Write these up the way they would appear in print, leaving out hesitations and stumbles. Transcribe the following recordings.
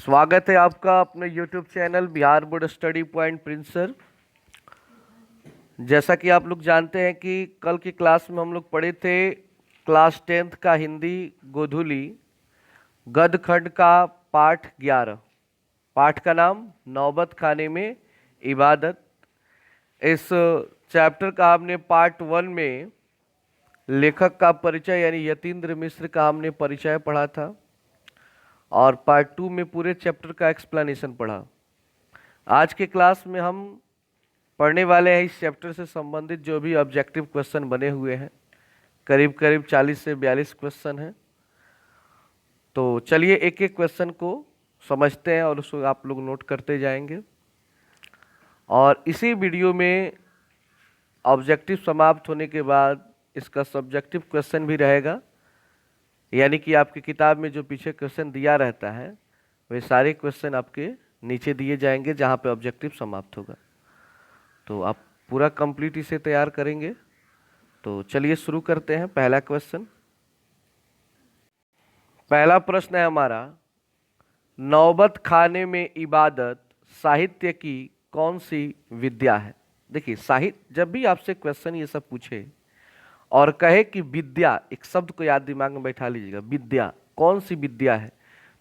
स्वागत है आपका अपने YouTube channel Bihar board study point Prince sir. जैसा कि आप लोग जानते हैं कि कल की क्लास में हम लोग पढ़े थे क्लास 10th का हिंदी गोधूली गद्य खंड का पाठ 11। पाठ का नाम नौबत खाने में इबादत। इस चैप्टर का हमने पार्ट 1 में लेखक का परिचय यानी यतीन्द्र मिश्र का हमने परिचय पढ़ा था और पार्ट 2 में पूरे चैप्टर का एक्सप्लेनेशन पढ़ा। आज के क्लास में हम पढ़ने वाले हैं इस चैप्टर से संबंधित जो भी ऑब्जेक्टिव क्वेश्चन बने हुए हैं, करीब करीब 40 से 42 क्वेश्चन हैं। तो चलिए एक एक क्वेश्चन को समझते हैं और उसको आप लोग नोट करते जाएंगे। और इसी वीडियो में ऑब्जेक्टिव समाप्त होने के बाद इसका सब्जेक्टिव क्वेश्चन भी रहेगा, यानी कि आपकी किताब में जो पीछे क्वेश्चन दिया रहता है वे सारे क्वेश्चन आपके नीचे दिए जाएंगे जहाँ पे ऑब्जेक्टिव समाप्त होगा। तो आप पूरा कंप्लीट इसे तैयार करेंगे। तो चलिए शुरू करते हैं। पहला क्वेश्चन, पहला प्रश्न है हमारा, नौबत खाने में इबादत साहित्य की कौन सी विद्या है। देखिए साहित्य, जब भी आपसे क्वेश्चन ये सब पूछे और कहे कि विद्या, एक शब्द को याद दिमाग में बैठा लीजिएगा, विद्या कौन सी विद्या है,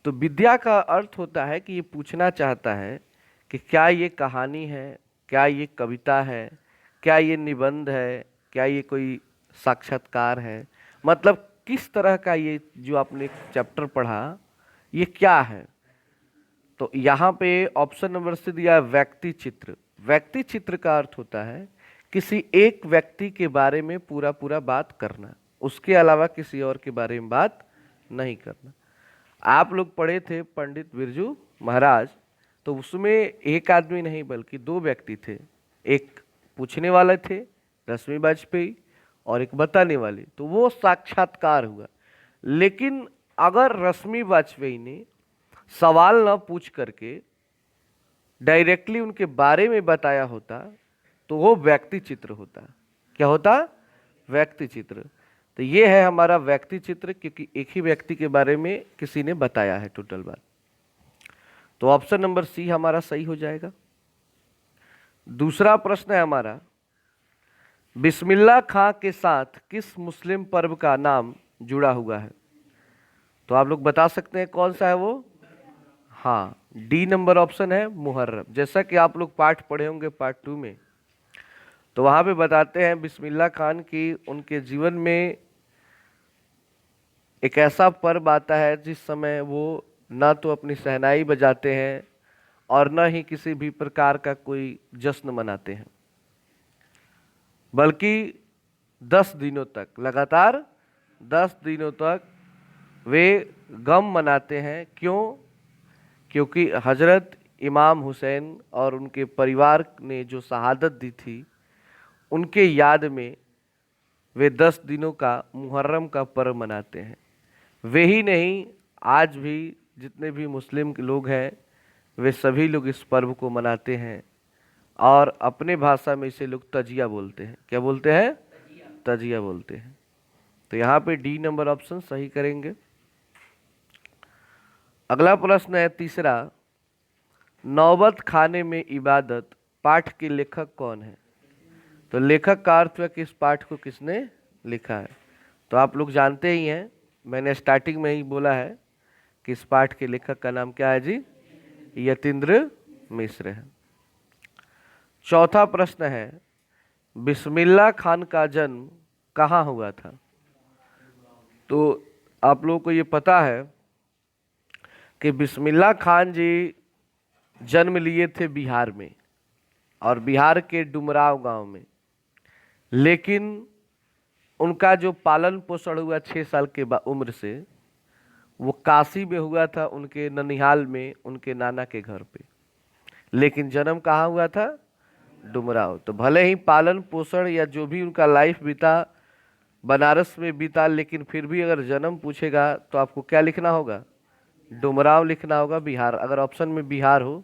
तो विद्या का अर्थ होता है कि ये पूछना चाहता है कि क्या ये कहानी है, क्या ये कविता है, क्या ये निबंध है, क्या ये कोई साक्षात्कार है, मतलब किस तरह का ये जो आपने चैप्टर पढ़ा ये क्या है। तो यहाँ पे ऑप्शन नंबर से दिया है व्यक्ति चित्र। व्यक्ति चित्र का अर्थ होता है किसी एक व्यक्ति के बारे में पूरा पूरा बात करना, उसके अलावा किसी और के बारे में बात नहीं करना। आप लोग पढ़े थे पंडित बिरजू महाराज, तो उसमें एक आदमी नहीं बल्कि दो व्यक्ति थे, एक पूछने वाले थे रश्मि वाजपेयी और एक बताने वाले, तो वो साक्षात्कार हुआ। लेकिन अगर रश्मि वाजपेयी ने सवाल न पूछ करके डायरेक्टली उनके बारे में बताया होता तो वो व्यक्ति चित्र होता। क्या होता? व्यक्ति चित्र। तो ये है हमारा व्यक्ति चित्र, क्योंकि एक ही व्यक्ति के बारे में किसी ने बताया है टोटल बात। तो ऑप्शन नंबर सी हमारा सही हो जाएगा। दूसरा प्रश्न है हमारा, बिस्मिल्लाह खां के साथ किस मुस्लिम पर्व का नाम जुड़ा हुआ है। तो आप लोग बता सकते हैं कौन सा है वो? हाँ, डी नंबर ऑप्शन है मुहर्रम। जैसा कि आप लोग पाठ पढ़े होंगे पार्ट 2 में, तो वहाँ पे बताते हैं बिस्मिल्लाह खान की उनके जीवन में एक ऐसा पर्व आता है जिस समय वो ना तो अपनी शहनाई बजाते हैं और न ही किसी भी प्रकार का कोई जश्न मनाते हैं, बल्कि 10 दिनों तक, लगातार 10 दिनों तक वे गम मनाते हैं। क्यों? क्योंकि हजरत इमाम हुसैन और उनके परिवार ने जो शहादत दी थी उनके याद में वे 10 दिनों का मुहर्रम का पर्व मनाते हैं। वे ही नहीं, आज भी जितने भी मुस्लिम लोग हैं वे सभी लोग इस पर्व को मनाते हैं और अपने भाषा में इसे लोग तजिया बोलते हैं। क्या बोलते हैं? तजिया बोलते हैं। तो यहाँ पे डी नंबर ऑप्शन सही करेंगे। अगला प्रश्न है तीसरा, नौबत खाने में इबादत पाठ के लेखक कौन है। तो लेखक का अर्थ है कि इस पाठ को किसने लिखा है। तो आप लोग जानते ही हैं, मैंने स्टार्टिंग में ही बोला है कि इस पाठ के लेखक का नाम क्या है जी? यतीन्द्र मिश्र है। चौथा प्रश्न है, बिस्मिल्लाह खान का जन्म कहाँ हुआ था। तो आप लोगों को ये पता है कि बिस्मिल्लाह खान जी जन्म लिए थे बिहार में और बिहार के डुमराव गांव में, लेकिन उनका जो पालन पोषण हुआ 6 साल के उम्र से वो काशी में हुआ था, उनके ननिहाल में, उनके नाना के घर पे। लेकिन जन्म कहाँ हुआ था? डुमराव। तो भले ही पालन पोषण या जो भी उनका लाइफ बीता बनारस में बीता, लेकिन फिर भी अगर जन्म पूछेगा तो आपको क्या लिखना होगा? डुमराव लिखना होगा, बिहार। अगर ऑप्शन में बिहार हो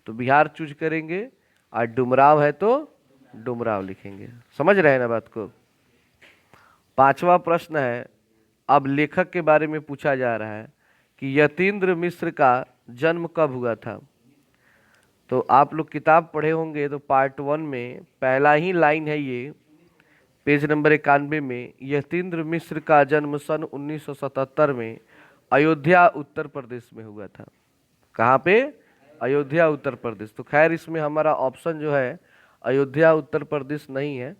तो बिहार चूज करेंगे और डुमराव है तो डुमराव लिखेंगे। समझ रहे हैं ना बात को? पांचवा प्रश्न है, अब लेखक के बारे में पूछा जा रहा है कि यतीन्द्र मिश्र का जन्म कब हुआ था? तो आप लोग किताब पढ़े होंगे तो पार्ट 1 में पहला ही लाइन है ये, पेज नंबर 91 में, यतीन्द्र मिश्र का जन्म सन 1977 में अयोध्या उत्तर प्रदेश में हुआ था। कहाँ पे? अयोध्या उत्तर प्रदेश। तो खैर इसमें हमारा ऑप्शन जो है अयोध्या उत्तर प्रदेश नहीं है,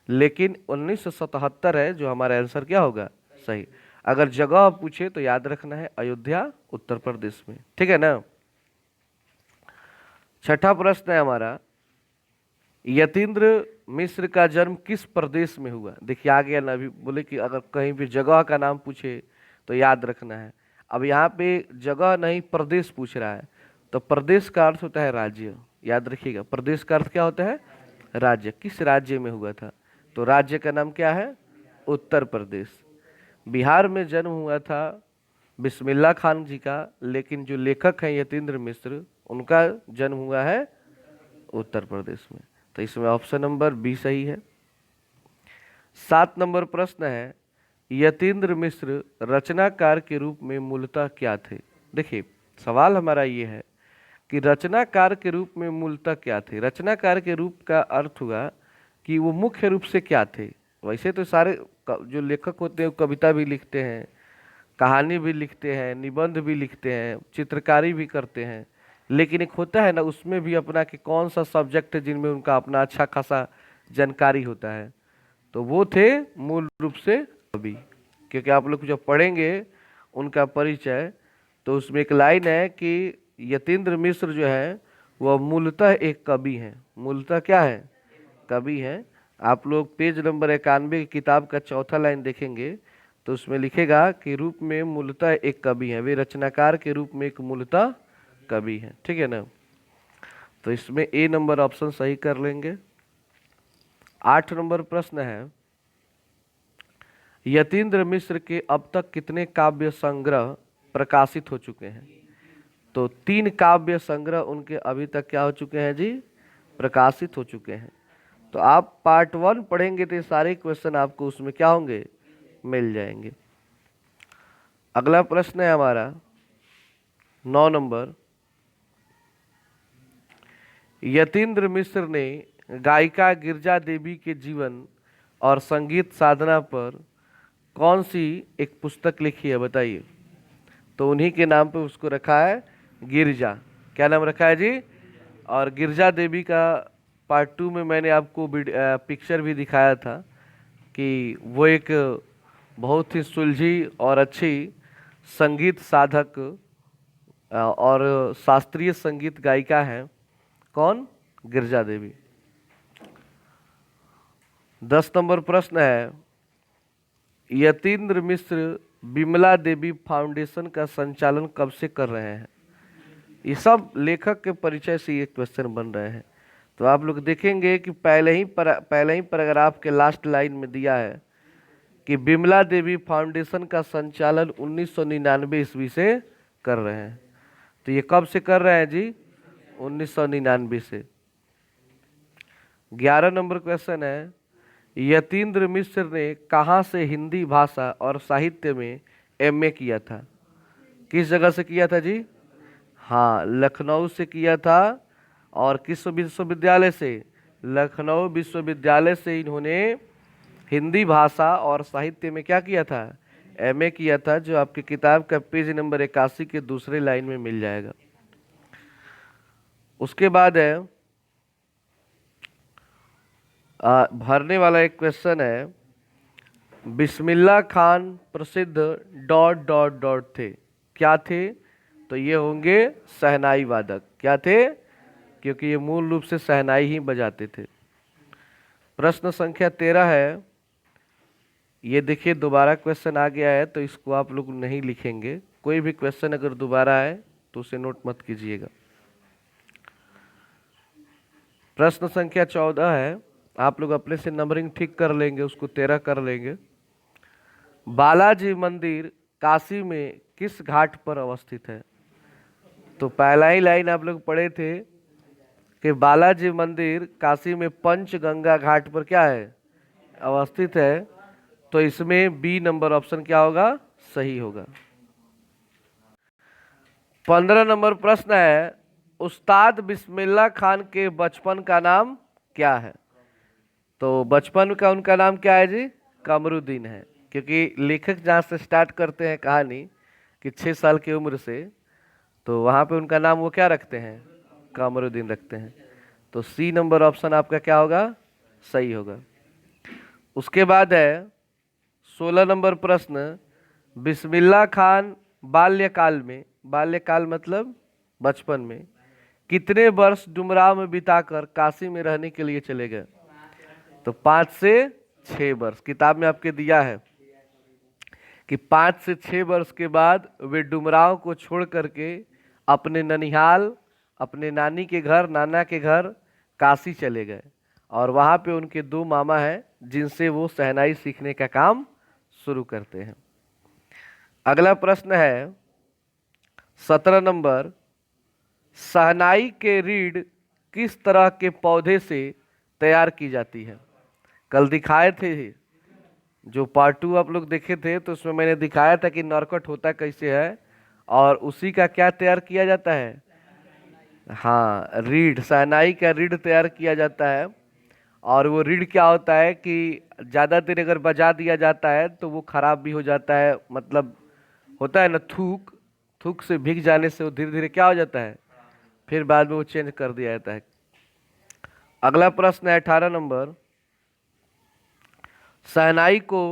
लेकिन 1977 है जो हमारा आंसर क्या होगा? सही। अगर जगह पूछे तो याद रखना है अयोध्या उत्तर प्रदेश में, ठीक है ना। छठा प्रश्न है हमारा, यतीन्द्र मिश्र का जन्म किस प्रदेश में हुआ? देखिए आ गया ना, अभी बोले कि अगर कहीं भी जगह का नाम पूछे तो याद रखना है। अब यहाँ पे जगह नहीं प्रदेश पूछ रहा है, तो प्रदेश का अर्थ होता है राज्य। याद रखिएगा, प्रदेश का अर्थ क्या होता है? राज्य। किस राज्य में हुआ था? तो राज्य का नाम क्या है? उत्तर प्रदेश। बिहार में जन्म हुआ था बिस्मिल्लाह खान जी का, लेकिन जो लेखक हैं यतीन्द्र मिश्र, उनका जन्म हुआ है उत्तर प्रदेश में। तो इसमें ऑप्शन नंबर बी सही है। 7 नंबर प्रश्न है, यतीन्द्र मिश्र रचनाकार के रूप में मूलतः क्या थे? देखिए सवाल हमारा ये है कि रचनाकार के रूप में मूलतः क्या थे। रचनाकार के रूप का अर्थ हुआ कि वो मुख्य रूप से क्या थे। वैसे तो सारे जो लेखक होते हैं वो कविता भी लिखते हैं, कहानी भी लिखते हैं, निबंध भी लिखते हैं, चित्रकारी भी करते हैं, लेकिन एक होता है ना उसमें भी अपना कि कौन सा सब्जेक्ट है जिनमें उनका अपना अच्छा खासा जानकारी होता है। तो वो थे मूल रूप से कवि। क्योंकि आप लोग जब पढ़ेंगे उनका परिचय तो उसमें एक लाइन है कि यतीन्द्र मिश्र जो है वह मूलतः एक कवि हैं। मूलतः क्या है? कवि हैं। आप लोग पेज नंबर 91 की किताब का चौथा लाइन देखेंगे तो उसमें लिखेगा कि रूप में मूलतः एक कवि हैं, वे रचनाकार के रूप में एक मूलतः कवि हैं, ठीक है ना। तो इसमें ए नंबर ऑप्शन सही कर लेंगे। 8 नंबर प्रश्न है, यतीन्द्र मिश्र के अब तक कितने काव्य संग्रह प्रकाशित हो चुके हैं? तो 3 काव्य संग्रह उनके अभी तक क्या हो चुके हैं जी? प्रकाशित हो चुके हैं। तो आप पार्ट 1 पढ़ेंगे तो सारे क्वेश्चन आपको उसमें क्या होंगे? मिल जाएंगे। अगला प्रश्न है हमारा 9 नंबर, यतीन्द्र मिश्र ने गायिका गिरजा देवी के जीवन और संगीत साधना पर कौन सी एक पुस्तक लिखी है? बताइए। तो उन्हीं के नाम पे उसको रखा है गिरजा। क्या नाम रखा है जी? और गिरजा देवी का पार्ट 2 में मैंने आपको पिक्चर भी दिखाया था कि वो एक बहुत ही सुलझी और अच्छी संगीत साधक और शास्त्रीय संगीत गायिका है। कौन? गिरजा देवी। 10 नंबर प्रश्न है, यतीन्द्र मिश्र विमला देवी फाउंडेशन का संचालन कब से कर रहे हैं? ये सब लेखक के परिचय से ये क्वेश्चन बन रहे हैं। तो आप लोग देखेंगे कि पहले ही पैराग्राफ के लास्ट लाइन में दिया है कि विमला देवी फाउंडेशन का संचालन 1999 ईस्वी से कर रहे हैं। तो ये कब से कर रहे हैं जी? 1999 से। 11 नंबर क्वेश्चन है, यतीन्द्र मिश्र ने कहाँ से हिंदी भाषा और साहित्य में एमए किया था? किस जगह से किया था जी? हाँ, लखनऊ से किया था। और किस विश्वविद्यालय से? लखनऊ विश्वविद्यालय से इन्होंने हिंदी भाषा और साहित्य में क्या किया था? एमए किया था, जो आपकी किताब का पेज नंबर 81 के दूसरे लाइन में मिल जाएगा। उसके बाद है भरने वाला एक क्वेश्चन है, बिस्मिल्लाह खान प्रसिद्ध डॉट डॉट डॉट थे। क्या थे? तो ये होंगे शहनाई वादक। क्या थे? क्योंकि ये मूल रूप से शहनाई ही बजाते थे। प्रश्न संख्या 13 है, ये देखिए दोबारा क्वेश्चन आ गया है तो इसको आप लोग नहीं लिखेंगे। कोई भी क्वेश्चन अगर दोबारा आए तो उसे नोट मत कीजिएगा। प्रश्न संख्या 14 है, आप लोग अपने से नंबरिंग ठीक कर लेंगे, उसको 13 कर लेंगे। बालाजी मंदिर काशी में किस घाट पर अवस्थित है? तो पहला ही लाइन आप लोग पढ़े थे कि बालाजी मंदिर काशी में पंचगंगा घाट पर क्या है? अवस्थित है। तो इसमें बी नंबर ऑप्शन क्या होगा? सही होगा। 15 नंबर प्रश्न है, उस्ताद बिस्मिल्लाह खान के बचपन का नाम क्या है? तो बचपन का उनका नाम क्या है जी? कमरुद्दीन है, क्योंकि लेखक जहाँ से स्टार्ट करते हैं कहानी कि 6 साल की उम्र से, तो वहाँ पे उनका नाम वो क्या रखते हैं? कमरुद्दीन रखते हैं। तो सी नंबर ऑप्शन आपका क्या होगा? सही होगा। उसके बाद है 16 नंबर प्रश्न, बिस्मिल्लाह खान बाल्यकाल में, बाल्यकाल मतलब बचपन में, कितने वर्ष डुमराव में बिताकर काशी में रहने के लिए चले गए? तो 5 से 6 वर्ष। किताब में आपके दिया है कि 5 से 6 वर्ष के बाद वे डुमराव को छोड़ करके अपने ननिहाल, अपने नानी के घर, नाना के घर काशी चले गए, और वहाँ पे उनके 2 मामा हैं जिनसे वो शहनाई सीखने का काम शुरू करते हैं। अगला प्रश्न है 17 नंबर, शहनाई के रीढ़ किस तरह के पौधे से तैयार की जाती है? कल दिखाए थे, जो पार्ट 2 आप लोग देखे थे तो उसमें मैंने दिखाया था कि नरकट होता कैसे है, और उसी का क्या तैयार किया जाता है? हाँ, रीढ़, शहनाई का रीढ़ तैयार किया जाता है। और वो रीढ़ क्या होता है कि ज़्यादा देर अगर बजा दिया जाता है तो वो खराब भी हो जाता है, मतलब होता है ना थूक, थूक से भीग जाने से वो धीरे धीरे क्या हो जाता है, फिर बाद में वो चेंज कर दिया जाता है। अगला प्रश्न है 18 नंबर, शहनाई को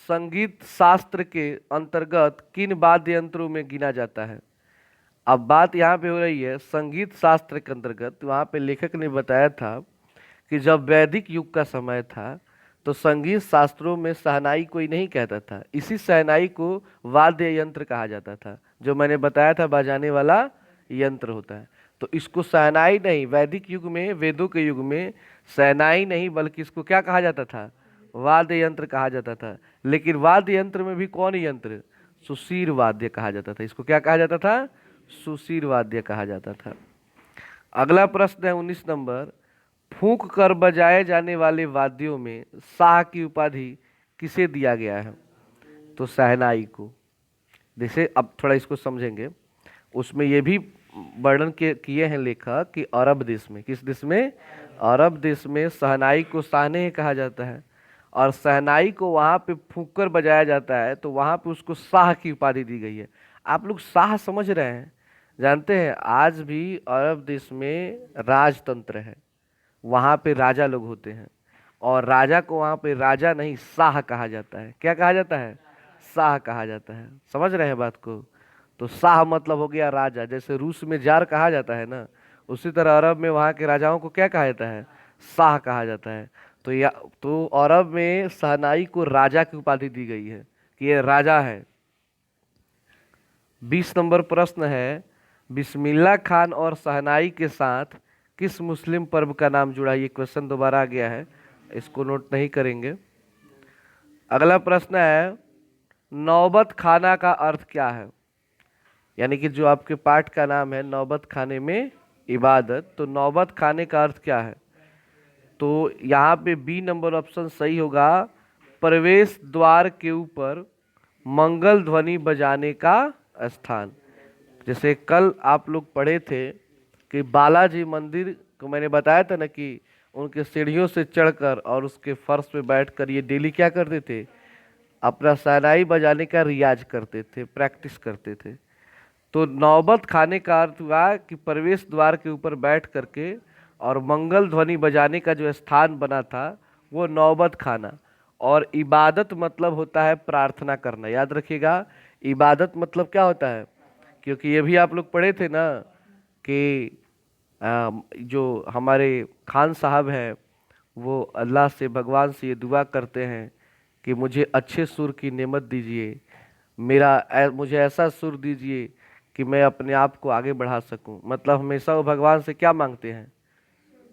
संगीत शास्त्र के अंतर्गत किन वाद्य यंत्रों में गिना जाता है? अब बात यहाँ पे हो रही है संगीत शास्त्र के अंतर्गत। वहाँ पे लेखक ने बताया था कि जब वैदिक युग का समय था तो संगीत शास्त्रों में शहनाई कोई नहीं कहता था, इसी शहनाई को वाद्य यंत्र कहा जाता था, जो मैंने बताया था बजाने वाला यंत्र होता है। तो इसको शहनाई नहीं, वैदिक युग में, वेदों के युग में शहनाई नहीं बल्कि इसको क्या कहा जाता था? वाद्य यंत्र कहा जाता था। लेकिन वाद्य यंत्र में भी कौन यंत्र? सुशीर वाद्य कहा जाता था। इसको क्या कहा जाता था? सुशीर वाद्य कहा जाता था। अगला प्रश्न है 19 नंबर, फूंक कर बजाए जाने वाले वाद्यों में शाह की उपाधि किसे दिया गया है? तो शहनाई को। जैसे अब थोड़ा इसको समझेंगे, उसमें ये भी वर्णन किए हैं लेखक कि अरब देश में, किस देश में? अरब देश में शहनाई को शाहनेह कहा जाता है, और शहनाई को वहाँ पे फूंक कर बजाया जाता है तो वहाँ पे उसको शाह की उपाधि दी गई है। आप लोग शाह समझ रहे हैं? जानते हैं आज भी अरब देश में राजतंत्र है, वहाँ पे राजा लोग होते हैं, और राजा को वहाँ पे राजा नहीं शाह कहा जाता है। क्या कहा जाता है? शाह कहा जाता है। समझ रहे हैं बात को? तो शाह मतलब हो गया राजा, जैसे रूस में जार कहा जाता है ना, उसी तरह अरब में वहाँ के राजाओं को क्या कहा जाता है? शाह कहा जाता है। तो या तो अरब में शहनाई को राजा की उपाधि दी गई है कि ये राजा है। 20 नंबर प्रश्न है, बिस्मिल्लाह खान और शहनाई के साथ किस मुस्लिम पर्व का नाम जुड़ा? ये क्वेश्चन दोबारा आ गया है, इसको नोट नहीं करेंगे। अगला प्रश्न है, नौबत खाना का अर्थ क्या है? यानी कि जो आपके पाठ का नाम है नौबत खाने में इबादत, तो नौबत खाने का अर्थ क्या है? तो यहाँ पे बी नंबर ऑप्शन सही होगा, प्रवेश द्वार के ऊपर मंगल ध्वनि बजाने का स्थान। जैसे कल आप लोग पढ़े थे कि बालाजी मंदिर को मैंने बताया था ना कि उनके सीढ़ियों से चढ़कर और उसके फर्श पे बैठकर ये डेली क्या करते थे? अपना शहनाई बजाने का रियाज करते थे, प्रैक्टिस करते थे। तो नौबत खाने का अर्थ हुआ कि प्रवेश द्वार के ऊपर बैठ करके और मंगल ध्वनि बजाने का जो स्थान बना था वो नौबत खाना। और इबादत मतलब होता है प्रार्थना करना, याद रखिएगा। इबादत मतलब क्या होता है? क्योंकि ये भी आप लोग पढ़े थे ना कि जो हमारे खान साहब हैं वो अल्लाह से, भगवान से ये दुआ करते हैं कि मुझे अच्छे सुर की नेमत दीजिए, मुझे ऐसा सुर दीजिए कि मैं अपने आप को आगे बढ़ा सकूं। मतलब हमेशा वो भगवान से क्या मांगते हैं?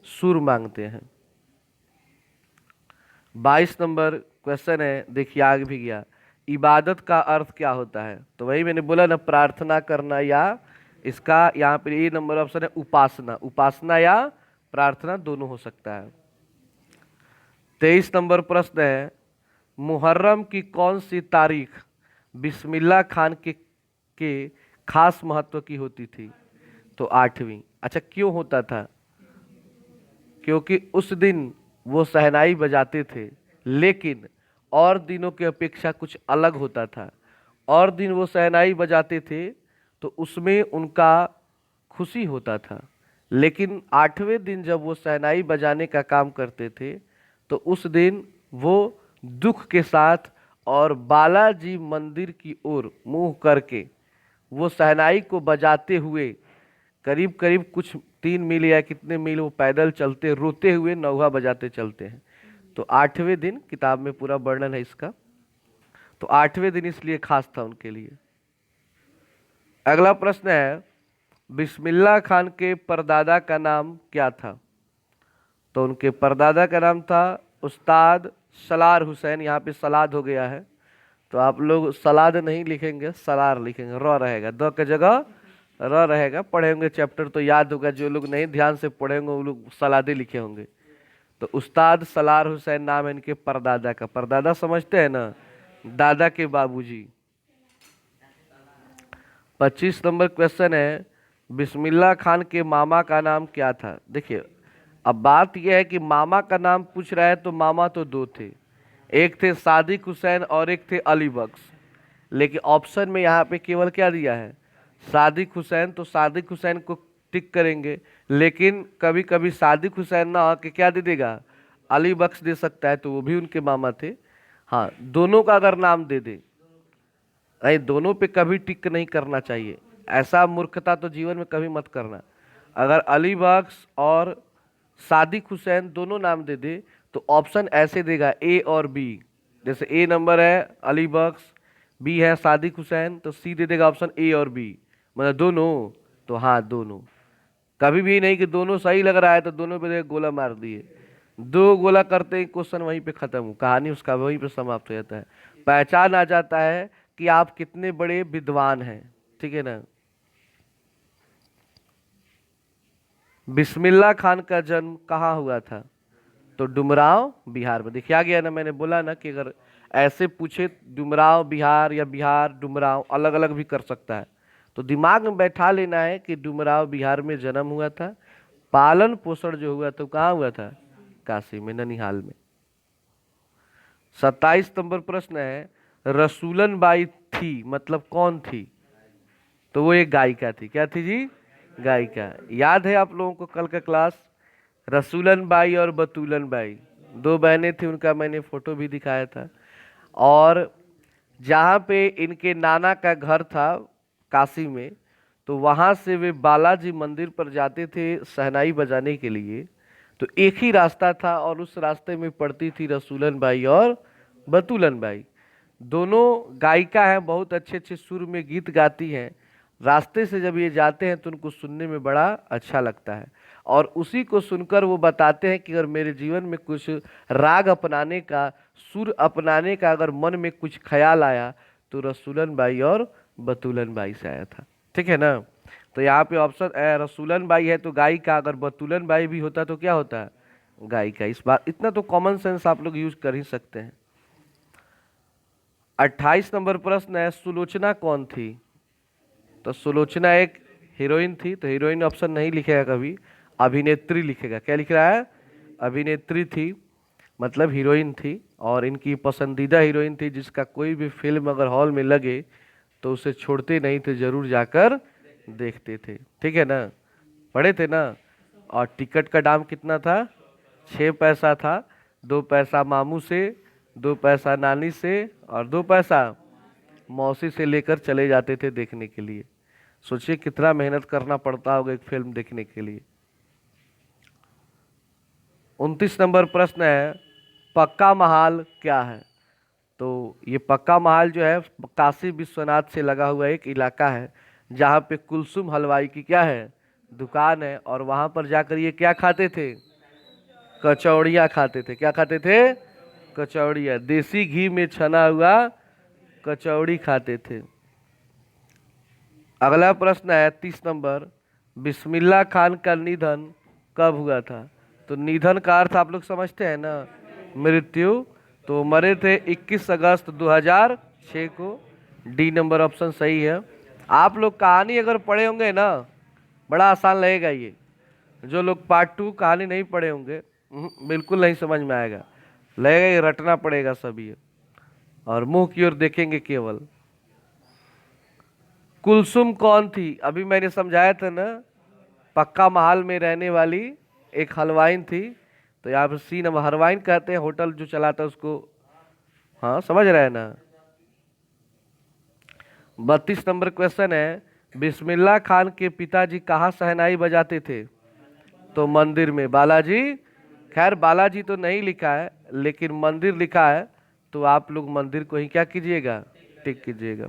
सुर मांगते हैं। 22 नंबर क्वेश्चन है, देखिए आगे भी गया, इबादत का अर्थ क्या होता है? तो वही मैंने बोला ना, प्रार्थना करना, या इसका यहाँ पे ए नंबर ऑप्शन है उपासना। उपासना या प्रार्थना दोनों हो सकता है। 23 नंबर प्रश्न है, मुहर्रम की कौन सी तारीख बिस्मिल्लाह खान के खास महत्व की होती थी? तो आठवीं। अच्छा, क्यों होता था? क्योंकि उस दिन वो शहनाई बजाते थे, लेकिन और दिनों की अपेक्षा कुछ अलग होता था। और दिन वो शहनाई बजाते थे तो उसमें उनका खुशी होता था, लेकिन आठवें दिन जब वो शहनाई बजाने का काम करते थे तो उस दिन वो दुख के साथ और बालाजी मंदिर की ओर मुंह करके वो शहनाई को बजाते हुए करीब करीब कुछ 3 मील या कितने मील वो पैदल चलते रोते हुए नौहा बजाते चलते हैं। तो आठवें दिन, किताब में पूरा वर्णन है इसका, तो आठवें दिन इसलिए खास था उनके लिए। अगला प्रश्न है, बिस्मिल्लाह खान के परदादा का नाम क्या था? तो उनके परदादा का नाम था उस्ताद सलार हुसैन। यहाँ पे सलाद हो गया है, तो आप लोग सलाद नहीं लिखेंगे, सलार लिखेंगे, र रहेगा, द के जगह र रहेगा। पढ़े होंगे चैप्टर तो याद होगा, जो लोग नहीं ध्यान से पढ़े होंगे वो लोग सलादे लिखे होंगे। तो उस्ताद सलार हुसैन नाम है इनके परदादा का। परदादा समझते हैं ना, दादा के बाबूजी। 25 नंबर क्वेश्चन है, बिस्मिल्लाह खान के मामा का नाम क्या था? देखिए, अब बात यह है कि मामा का नाम पूछ रहा है तो मामा तो दो थे, एक थे सादिक हुसैन और एक थे अली बख्श। लेकिन ऑप्शन में यहाँ पे केवल क्या दिया है? सादिक हुसैन। तो सादिक हुसैन को टिक करेंगे, लेकिन कभी कभी सादिक हुसैन ना के क्या दे देगा, अली बख्श दे सकता है, तो वो भी उनके मामा थे। हाँ, दोनों का अगर नाम दे दे, नहीं, दोनों पे कभी टिक नहीं करना चाहिए, ऐसा मूर्खता तो जीवन में कभी मत करना। अगर अली बख्श और सादिक हुसैन दोनों नाम दे दे तो ऑप्शन ऐसे देगा ए और बी। जैसे ए नंबर है अली बख्श, बी है सादिक हुसैन, तो सी दे देगा ऑप्शन ए और बी, मतलब दोनों। तो हाँ, दोनों। कभी भी नहीं कि दोनों सही लग रहा है तो दोनों पे गोला मार दिए। दो गोला करते ही क्वेश्चन वहीं पे खत्म हो, कहानी उसका वहीं पे समाप्त हो जाता है। पहचान आ जाता है कि आप कितने बड़े विद्वान हैं, ठीक है ना। बिस्मिल्लाह खान का जन्म कहाँ हुआ था? तो डुमरांव बिहार में। देखिए आ गया ना, मैंने बोला ना कि अगर ऐसे पूछे डुमरांव बिहार या बिहार डुमरांव, अलग अलग भी कर सकता है, तो दिमाग में बैठा लेना है कि डुमरांव बिहार में जन्म हुआ था। पालन पोषण जो हुआ तो कहाँ हुआ था? काशी में, ननिहाल में। 27 नंबर प्रश्न है, रसूलन बाई थी मतलब कौन थी? तो वो एक गायिका थी। क्या थी जी? गायिका। याद है आप लोगों को कल का क्लास? रसूलन बाई और बतूलन बाई, दो बहनें थी, उनका मैंने फोटो भी दिखाया था। और जहाँ पे इनके नाना का घर था काशी में, तो वहाँ से वे बालाजी मंदिर पर जाते थे शहनाई बजाने के लिए। तो एक ही रास्ता था और उस रास्ते में पड़ती थी रसूलन बाई और बतूलन बाई। दोनों गायिका हैं, बहुत अच्छे अच्छे सुर में गीत गाती हैं। रास्ते से जब ये जाते हैं तो उनको सुनने में बड़ा अच्छा लगता है, और उसी को सुनकर वो बताते हैं कि अगर मेरे जीवन में कुछ राग अपनाने का, सुर अपनाने का अगर मन में कुछ ख्याल आया तो रसूलन बाई और बतूलन बाई से आया था। ठीक है ना। तो यहाँ पे ऑप्शन रसूलन बाई है तो गायिका, अगर बतूलन बाई भी होता तो क्या होता? गायिका। इस बात, इतना तो कॉमन सेंस आप लोग यूज कर ही सकते हैं। 28 नंबर प्रश्न है, सुलोचना कौन थी? तो सुलोचना एक हीरोइन थी, तो हीरोइन ऑप्शन नहीं लिखेगा कभी, अभिनेत्री लिखेगा। क्या लिख रहा है? अभिनेत्री थी, मतलब हीरोइन थी, और इनकी पसंदीदा हीरोइन थी, जिसका कोई भी फिल्म अगर हॉल में लगे तो उसे छोड़ते नहीं थे, जरूर जाकर देखते थे। ठीक है ना, पढ़े थे ना। और टिकट का दाम कितना था? 6 पैसा था। 2 पैसा मामू से, 2 पैसा नानी से, और 2 पैसा मौसी से लेकर चले जाते थे देखने के लिए। सोचिए कितना मेहनत करना पड़ता होगा एक फिल्म देखने के लिए। 29 नंबर प्रश्न है, पक्का महाल क्या है? तो ये पक्का महाल जो है काशी विश्वनाथ से लगा हुआ एक इलाका है, जहाँ पे कुलसुम हलवाई की क्या है? दुकान है। और वहां पर जाकर ये क्या खाते थे? कचौड़ियाँ खाते थे। क्या खाते थे? कचौड़ियाँ, देसी घी में छना हुआ कचौड़ी खाते थे। अगला प्रश्न है 30 नंबर, बिस्मिल्लाह खान का निधन कब हुआ था? तो निधन का अर्थ आप लोग समझते हैं ना, मृत्यु। तो मरे थे 21 अगस्त 2006 को। डी नंबर ऑप्शन सही है। आप लोग कहानी अगर पढ़े होंगे ना, बड़ा आसान लगेगा ये। जो लोग पार्ट 2 कहानी नहीं पढ़े होंगे, बिल्कुल नहीं समझ में आएगा, लगेगा ये रटना पड़ेगा सब ये, और मुंह की ओर देखेंगे केवल। कुलसुम कौन थी? अभी मैंने समझाया था ना, पक्का महल में रहने वाली एक हलवाइन थी। तो यहाँ पे सी नंबर, हलवाइन कहते हैं होटल जो चलाता है उसको। हाँ समझ रहे हैं ना। 32 नंबर क्वेश्चन है, बिस्मिल्लाह खान के पिताजी कहाँ शहनाई बजाते थे? तो मंदिर में। बालाजी, खैर बालाजी तो नहीं लिखा है लेकिन मंदिर लिखा है, तो आप लोग मंदिर को ही क्या कीजिएगा, टिक कीजिएगा।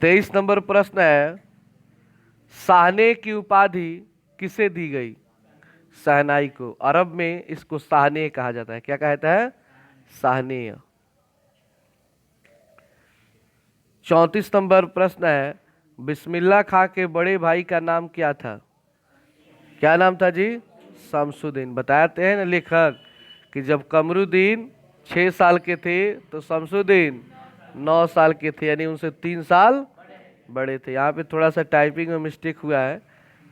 23 नंबर प्रश्न है, साहने की उपाधि किसे दी गई? शहनाई को। अरब में इसको साहने कहा जाता है। क्या कहता है? साहनेय। 34 नंबर प्रश्न है, बिस्मिल्लाह खां के बड़े भाई का नाम क्या था? क्या नाम था जी? शमसुद्दीन। बताते हैं ना लेखक कि जब कमरुद्दीन 6 साल के थे तो शमसुद्दीन 9 साल के थे, यानी उनसे 3 साल बड़े थे। यहाँ पे थोड़ा सा टाइपिंग में मिस्टेक हुआ है,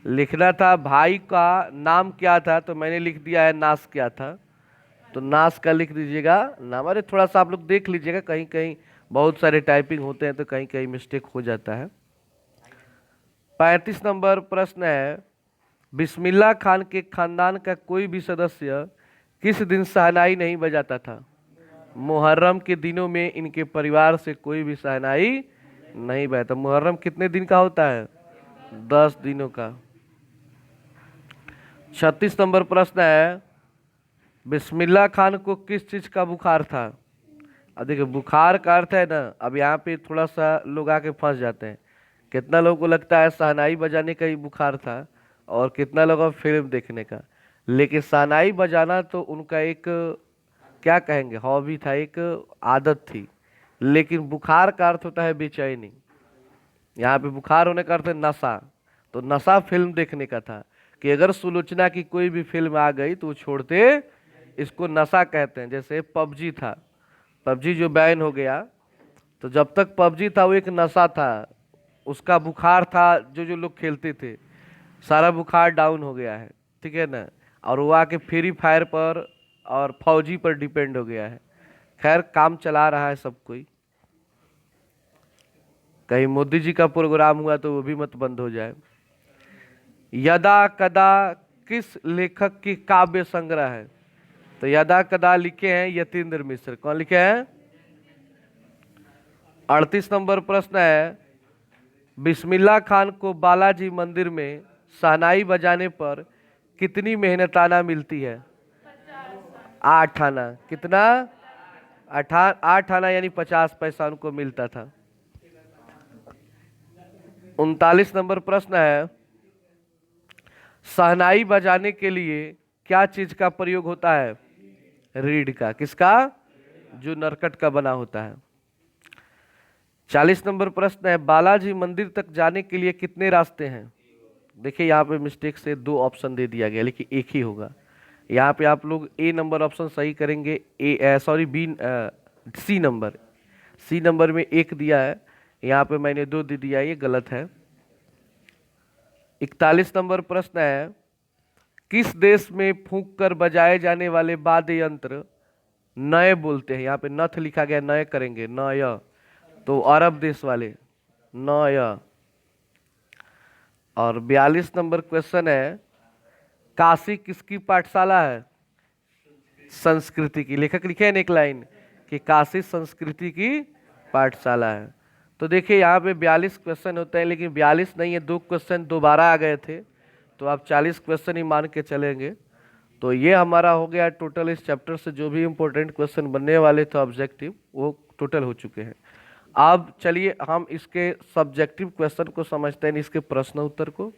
लिखना था भाई का नाम क्या था, तो मैंने लिख दिया है नास क्या था। तो नास का लिख दीजिएगा नाम। अरे थोड़ा सा आप लोग देख लीजिएगा, कहीं कहीं बहुत सारे टाइपिंग होते हैं तो कहीं कहीं मिस्टेक हो जाता है। 35 नंबर प्रश्न है, बिस्मिल्लाह खान के खानदान का कोई भी सदस्य किस दिन शहनाई नहीं बजाता था? मुहर्रम के दिनों में इनके परिवार से कोई भी शहनाई नहीं बजाता। मुहर्रम कितने दिन का होता है? 10 दिनों का। 36 नंबर प्रश्न है, बिस्मिल्लाह खान को किस चीज का बुखार था? अब देखिए बुखार का अर्थ है ना, अब यहाँ पे थोड़ा सा लोग आके फंस जाते हैं। कितना लोगों को लगता है शहनाई बजाने का ही बुखार था, और कितना लोगों को फिल्म देखने का। लेकिन शहनाई बजाना तो उनका एक, क्या कहेंगे, हॉबी था, एक आदत थी। लेकिन बुखार का अर्थ होता है बेचैनी। यहाँ पे बुखार होने का अर्थ है नशा। तो नशा फिल्म देखने का था, कि अगर सुलोचना की कोई भी फिल्म आ गई तो वो छोड़ते, इसको नशा कहते हैं। जैसे पबजी था, पबजी जो बैन हो गया, तो जब तक पबजी था वो एक नशा था, उसका बुखार था। जो जो लोग खेलते थे सारा बुखार डाउन हो गया है, ठीक है ना। और वो आके फ्री फायर पर और फौजी पर डिपेंड हो गया है। खैर काम चला रहा है सब कोई, कहीं मोदी जी का प्रोग्राम हुआ तो वो भी मत बंद हो जाए। यदा कदा किस लेखक की काव्य संग्रह है? तो यदा कदा लिखे हैं यतीन्द्र मिश्र। कौन लिखे हैं? 38 नंबर प्रश्न है, बिस्मिल्लाह खान को बालाजी मंदिर में शहनाई बजाने पर कितनी मेहनताना मिलती है? 8 आना। कितना? 8 आना, यानी 50 पैसा उनको मिलता था। 39 नंबर प्रश्न है, शहनाई बजाने के लिए क्या चीज का प्रयोग होता है? रीड का। किसका? जो नरकट का बना होता है। 40 नंबर प्रश्न है, बालाजी मंदिर तक जाने के लिए कितने रास्ते हैं? देखिए यहाँ पे मिस्टेक से 2 ऑप्शन दे दिया गया, लेकिन एक ही होगा। यहाँ पे आप लोग ए नंबर ऑप्शन सही करेंगे, सी नंबर में 1 दिया है, यहाँ पे मैंने 2 दे दिया, ये गलत है। 41 नंबर प्रश्न है, किस देश में फूंक कर बजाए जाने वाले वाद्य यंत्र नए बोलते हैं? यहाँ पे नथ लिखा गया, नए करेंगे, नय। तो अरब देश वाले, नय। और 42 नंबर क्वेश्चन है, काशी किसकी पाठशाला है? संस्कृति की। लेखक लिखे हैं एक लाइन कि काशी संस्कृति की पाठशाला है। तो देखिए यहाँ पे 42 क्वेश्चन होते हैं, लेकिन 42 नहीं है, 2 क्वेश्चन दोबारा आ गए थे, तो आप 40 क्वेश्चन ही मान के चलेंगे। तो ये हमारा हो गया टोटल, इस चैप्टर से जो भी इंपॉर्टेंट क्वेश्चन बनने वाले थे ऑब्जेक्टिव, वो टोटल हो चुके हैं। अब चलिए हम इसके सब्जेक्टिव क्वेश्चन को समझते हैं, इसके प्रश्न उत्तर को,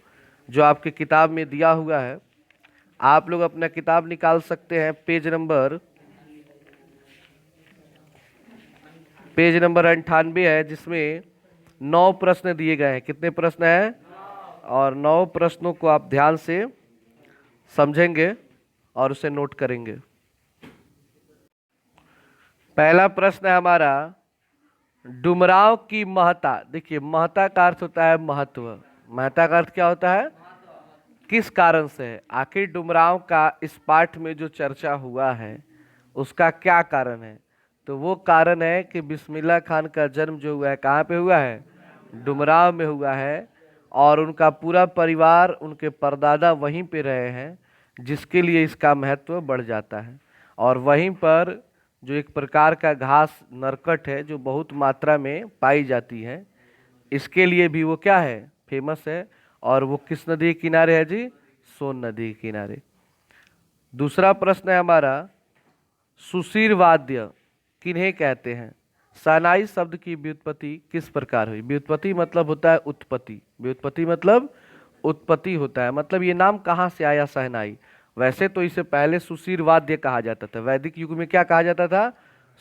जो आपके किताब में दिया हुआ है। आप लोग अपना किताब निकाल सकते हैं, पेज नंबर 98 है, जिसमें 9 प्रश्न दिए गए हैं। कितने प्रश्न हैं? और 9 प्रश्नों को आप ध्यान से समझेंगे और उसे नोट करेंगे। पहला प्रश्न है हमारा, डुमरांव की महता, देखिए महता का अर्थ होता है महत्व। महता का अर्थ क्या होता है? किस कारण से है? आखिर डुमरांव का इस पाठ में जो चर्चा हुआ है उसका क्या कारण है? तो वो कारण है कि बिस्मिल्लाह खान का जन्म जो हुआ है कहाँ पे हुआ है? डुमरांव में हुआ है। और उनका पूरा परिवार, उनके परदादा वहीं पे रहे हैं, जिसके लिए इसका महत्व बढ़ जाता है। और वहीं पर जो एक प्रकार का घास नरकट है जो बहुत मात्रा में पाई जाती है, इसके लिए भी वो क्या है? फेमस है। और वो किस नदी के किनारे है जी? सोन नदी के किनारे। दूसरा प्रश्न है हमारा, सुशीर वाद्य किन्हें कहते हैं? शहनाई शब्द की व्युत्पत्ति किस प्रकार हुई? व्युत्पत्ति मतलब होता है उत्पत्ति, व्युत्पत्ति मतलब उत्पत्ति होता है, मतलब ये नाम कहाँ से आया शहनाई? वैसे तो इसे पहले सुशीर वाद्य कहा जाता था, वैदिक युग में क्या कहा जाता था?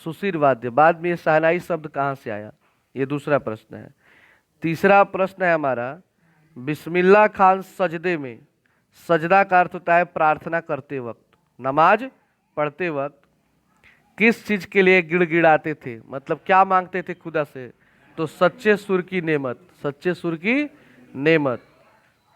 सुशीर वाद्य। बाद में ये शहनाई शब्द कहाँ से आया? ये दूसरा प्रश्न है। तीसरा प्रश्न है हमारा, बिस्मिल्लाह खान सजदे में, सजदा का अर्थ होता है प्रार्थना करते वक्त, नमाज पढ़ते वक्त किस चीज के लिए गिड़गिड़ाते थे? मतलब क्या मांगते थे खुदा से? तो सच्चे सुर की नेमत, सच्चे सुर की नेमत।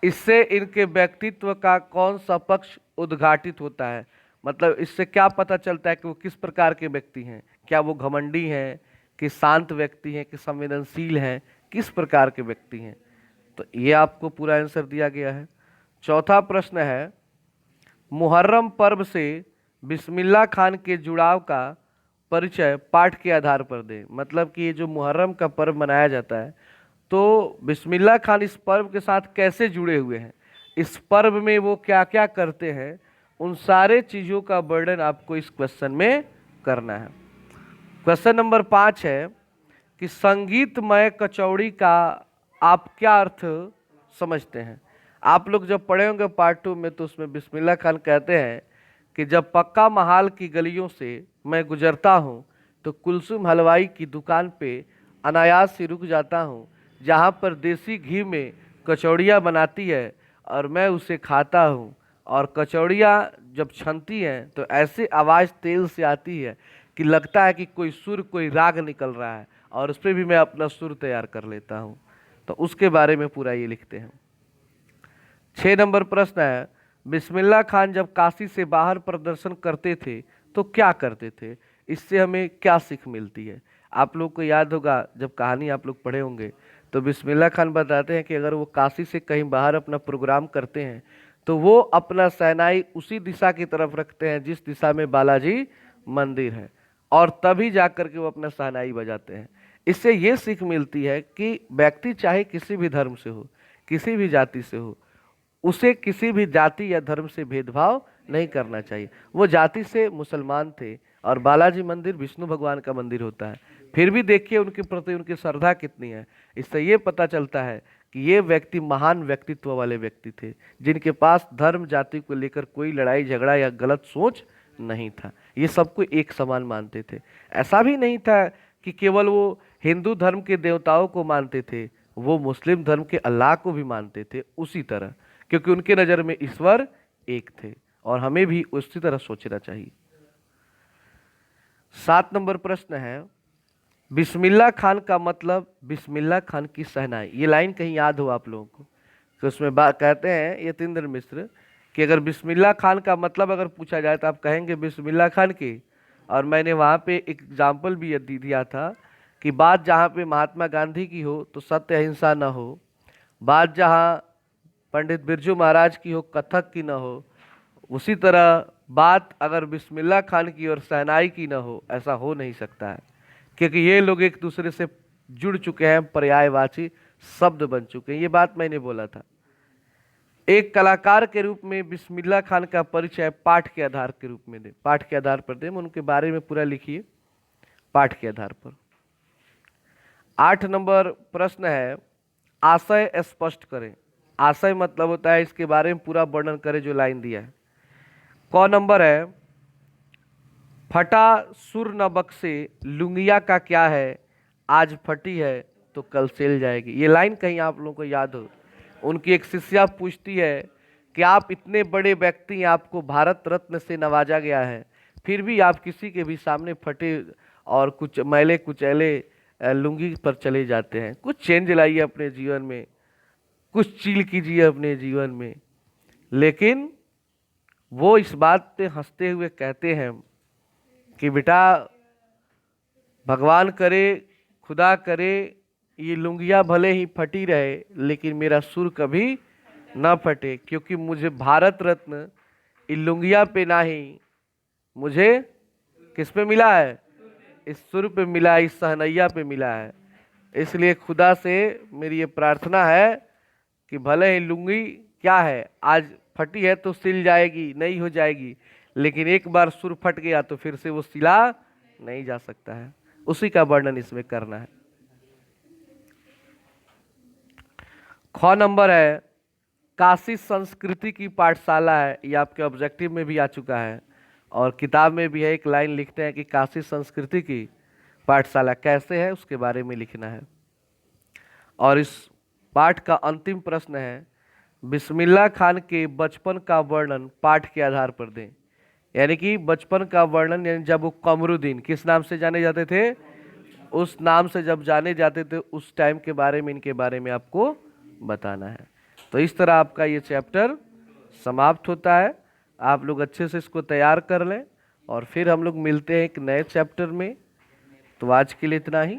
इससे इनके व्यक्तित्व का कौन सा पक्ष उद्घाटित होता है? मतलब इससे क्या पता चलता है कि वो किस प्रकार के व्यक्ति हैं? क्या वो घमंडी हैं, कि शांत व्यक्ति हैं, कि संवेदनशील हैं, किस प्रकार के व्यक्ति हैं? तो ये आपको पूरा आंसर दिया गया है। चौथा प्रश्न है, मुहर्रम पर्व से बिस्मिल्लाह खान के जुड़ाव का परिचय पाठ के आधार पर दें। मतलब कि ये जो मुहर्रम का पर्व मनाया जाता है, तो बिस्मिल्लाह खान इस पर्व के साथ कैसे जुड़े हुए हैं, इस पर्व में वो क्या क्या करते हैं, उन सारे चीज़ों का वर्णन आपको इस क्वेश्चन में करना है। क्वेश्चन नंबर 5 है कि संगीतमय कचौड़ी का आप क्या अर्थ समझते हैं? आप लोग जब पढ़े होंगे पार्ट 2 में, तो उसमें बिस्मिल्लाह खान कहते हैं कि जब पक्का महाल की गलियों से मैं गुजरता हूँ तो कुलसुम हलवाई की दुकान पे अनायास से रुक जाता हूँ, जहाँ पर देसी घी में कचौड़ियाँ बनाती है और मैं उसे खाता हूँ। और कचौड़ियाँ जब छनती हैं तो ऐसी आवाज़ तेल से आती है कि लगता है कि कोई सुर, कोई राग निकल रहा है, और उस पर भी मैं अपना सुर तैयार कर लेता हूँ। तो उसके बारे में पूरा ये लिखते हैं। 6 नंबर प्रश्न है, बिस्मिल्लाह खान जब काशी से बाहर प्रदर्शन करते थे तो क्या करते थे? इससे हमें क्या सीख मिलती है? आप लोग को याद होगा, जब कहानी आप लोग पढ़े होंगे, तो बिस्मिल्लाह खान बताते हैं कि अगर वो काशी से कहीं बाहर अपना प्रोग्राम करते हैं तो वो अपना शहनाई उसी दिशा की तरफ रखते हैं जिस दिशा में बालाजी मंदिर है, और तभी जाकर के वो अपना शहनाई बजाते हैं। इससे ये सीख मिलती है कि व्यक्ति चाहे किसी भी धर्म से हो, किसी भी जाति से हो, उसे किसी भी जाति या धर्म से भेदभाव नहीं करना चाहिए। वो जाति से मुसलमान थे, और बालाजी मंदिर विष्णु भगवान का मंदिर होता है, फिर भी देखिए उनके प्रति उनकी श्रद्धा कितनी है। इससे ये पता चलता है कि ये व्यक्ति महान व्यक्तित्व वाले व्यक्ति थे, जिनके पास धर्म जाति को लेकर कोई लड़ाई झगड़ा या गलत सोच नहीं था। ये सबको एक समान मानते थे। ऐसा भी नहीं था कि केवल वो हिंदू धर्म के देवताओं को मानते थे, वो मुस्लिम धर्म के अल्लाह को भी मानते थे उसी तरह, क्योंकि उनके नज़र में ईश्वर एक थे, और हमें भी उसी तरह सोचना चाहिए। 7 नंबर प्रश्न है, बिस्मिल्लाह खान का मतलब बिस्मिल्लाह खान की शहनाई। ये लाइन कहीं याद हो आप लोगों को? तो उसमें बात कहते हैं यतीन्द्र मिश्र कि अगर बिस्मिल्लाह खान का मतलब अगर पूछा जाए तो आप कहेंगे बिस्मिल्लाह खान की। और मैंने वहाँ पे एक एग्जाम्पल भी दिया था कि बात जहाँ पे महात्मा गांधी की हो तो सत्य अहिंसा न हो, बात जहाँ पंडित बिरजू महाराज की हो कथक की न हो, उसी तरह बात अगर बिस्मिल्लाह खान की और शहनाई की न हो, ऐसा हो नहीं सकता है, क्योंकि ये लोग एक दूसरे से जुड़ चुके हैं, पर्यायवाची शब्द बन चुके हैं। ये बात मैंने बोला था। एक कलाकार के रूप में बिस्मिल्लाह खान का परिचय पाठ के आधार के रूप में दे, पाठ के आधार पर दे, उनके बारे में पूरा लिखिए पाठ के आधार पर। 8 नंबर प्रश्न है, आशय स्पष्ट करें। आशय मतलब होता है इसके बारे में पूरा वर्णन करें जो लाइन दिया है। क नंबर है, फटा सुर न बक्से लुंगिया का क्या है, आज फटी है तो कल सिल जाएगी। ये लाइन कहीं आप लोगों को याद हो? उनकी एक शिष्या पूछती है कि आप इतने बड़े व्यक्ति, आपको भारत रत्न से नवाजा गया है, फिर भी आप किसी के भी सामने फटे और कुछ मैले कुचैले लुंगी पर चले जाते हैं। कुछ चेंज लाइए अपने जीवन में, कुछ चील कीजिए अपने जीवन में। लेकिन वो इस बात पे हंसते हुए कहते हैं कि बेटा, भगवान करे, खुदा करे, ये लुंगियाँ भले ही फटी रहे लेकिन मेरा सुर कभी ना फटे, क्योंकि मुझे भारत रत्न इस लुंगिया पे नहीं, मुझे किस पे मिला है? इस सुर पे मिला है, इस सहनैया पे मिला है। इसलिए खुदा से मेरी ये प्रार्थना है कि भले ही लुंगी क्या है, आज फटी है तो सिल जाएगी, नई हो जाएगी, लेकिन एक बार सुर फट गया तो फिर से वो सिला नहीं जा सकता है। उसी का वर्णन इसमें करना है। ख नंबर है, काशी संस्कृति की पाठशाला है। ये आपके ऑब्जेक्टिव में भी आ चुका है और किताब में भी है। एक लाइन लिखते हैं कि काशी संस्कृति की पाठशाला कैसे है, उसके बारे में लिखना है। और इस पाठ का अंतिम प्रश्न है, बिस्मिल्लाह खान के बचपन का वर्णन पाठ के आधार पर दें। यानी कि बचपन का वर्णन, यानी जब वो कमरुद्दीन किस नाम से जाने जाते थे, उस नाम से जब जाने जाते थे, उस टाइम के बारे में, इनके बारे में आपको बताना है। तो इस तरह आपका ये चैप्टर समाप्त होता है। आप लोग अच्छे से इसको तैयार कर लें और फिर हम लोग मिलते हैं एक नए चैप्टर में। तो आज के लिए इतना ही।